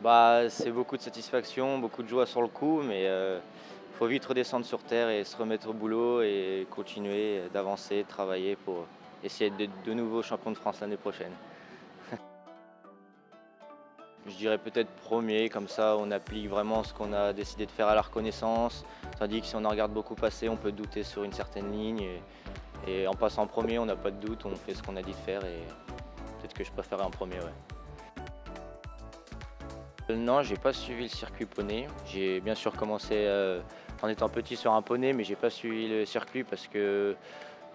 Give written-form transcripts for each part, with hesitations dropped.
Bah, c'est beaucoup de satisfaction, beaucoup de joie sur le coup, mais faut vite redescendre sur terre et se remettre au boulot et continuer d'avancer, de travailler pour essayer d'être de nouveau champion de France l'année prochaine. Je dirais peut-être premier, comme ça on applique vraiment ce qu'on a décidé de faire à la reconnaissance, tandis que si on en regarde beaucoup passer, on peut douter sur une certaine ligne et en passant premier, on n'a pas de doute, on fait ce qu'on a dit de faire et peut-être que je préférerais en premier, ouais. Non, j'ai pas suivi le circuit poney. J'ai bien sûr commencé en étant petit sur un poney, mais j'ai pas suivi le circuit parce que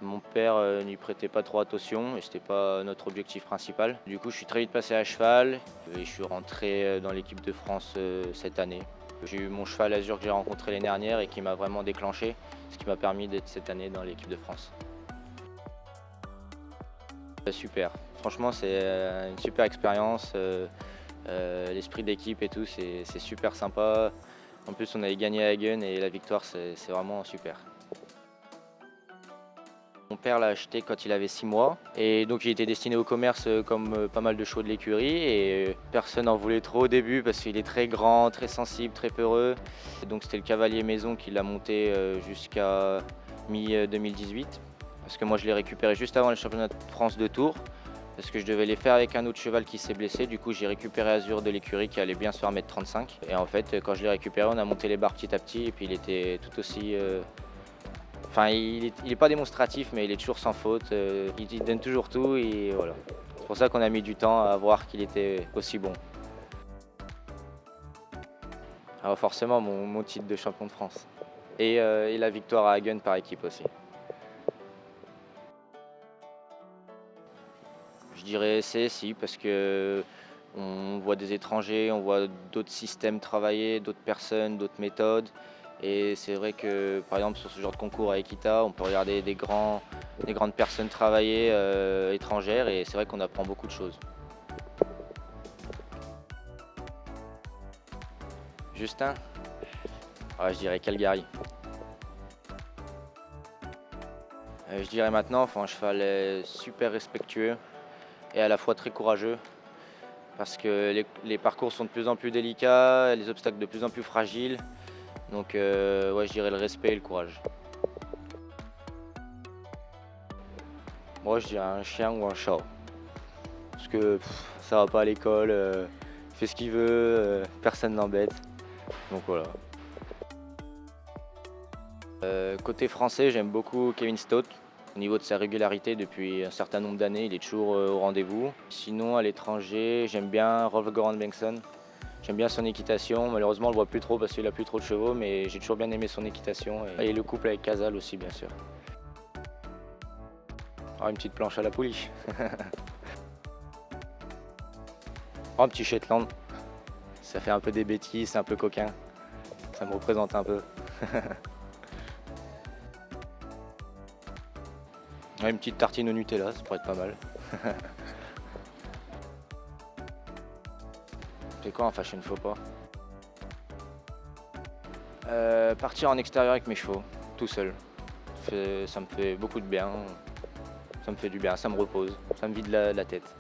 mon père n'y prêtait pas trop attention et c'était pas notre objectif principal. Du coup, je suis très vite passé à cheval et je suis rentré dans l'équipe de France cette année. J'ai eu mon cheval Azur que j'ai rencontré l'année dernière et qui m'a vraiment déclenché, ce qui m'a permis d'être cette année dans l'équipe de France. Super. Franchement, c'est une super expérience. L'esprit d'équipe et tout, c'est super sympa. En plus, on avait gagné à Hagen et la victoire, c'est vraiment super. Mon père l'a acheté quand il avait 6 mois et donc il était destiné au commerce comme pas mal de chevaux de l'écurie et personne n'en voulait trop au début parce qu'il est très grand, très sensible, très peureux. Et donc c'était le cavalier maison qui l'a monté jusqu'à mi-2018 parce que moi je l'ai récupéré juste avant le championnat de France de Tours parce que je devais les faire avec un autre cheval qui s'est blessé. Du coup, j'ai récupéré Azur de l'écurie qui allait bien se faire mettre 35. Et en fait, quand je l'ai récupéré, on a monté les barres petit à petit et puis il était tout aussi... Enfin, il est pas démonstratif, mais il est toujours sans faute. Il donne toujours tout et voilà. C'est pour ça qu'on a mis du temps à voir qu'il était aussi bon. Alors forcément, mon titre de champion de France. Et la victoire à Hagen par équipe aussi. Je dirais CSI parce que on voit des étrangers, on voit d'autres systèmes travailler, d'autres personnes, d'autres méthodes. Et c'est vrai que par exemple sur ce genre de concours à Equita, on peut regarder des grandes personnes travailler étrangères et c'est vrai qu'on apprend beaucoup de choses. Justin, je dirais Calgary. Je dirais maintenant, enfin, un cheval super respectueux et à la fois très courageux. Parce que les parcours sont de plus en plus délicats, les obstacles de plus en plus fragiles. Donc ouais, je dirais le respect et le courage. Moi, je dirais un chien ou un chat. Parce que ça va pas à l'école, il fait ce qu'il veut, personne n'embête. Donc voilà. Côté français, j'aime beaucoup Kevin Stott. Au niveau de sa régularité, depuis un certain nombre d'années, il est toujours au rendez-vous. Sinon, à l'étranger, j'aime bien Rolf Goran Bengtsson. J'aime bien son équitation. Malheureusement, on le voit plus trop parce qu'il a plus trop de chevaux, mais j'ai toujours bien aimé son équitation. Et le couple avec Casal aussi, bien sûr. Une petite planche à la poulie. Un petit Shetland. Ça fait un peu des bêtises, c'est un peu coquin. Ça me représente un peu. Une petite tartine au Nutella, ça pourrait être pas mal. C'est quoi en fashion faux pas? Partir en extérieur avec mes chevaux, tout seul. Ça me fait beaucoup de bien. Ça me fait du bien, ça me repose, ça me vide la tête.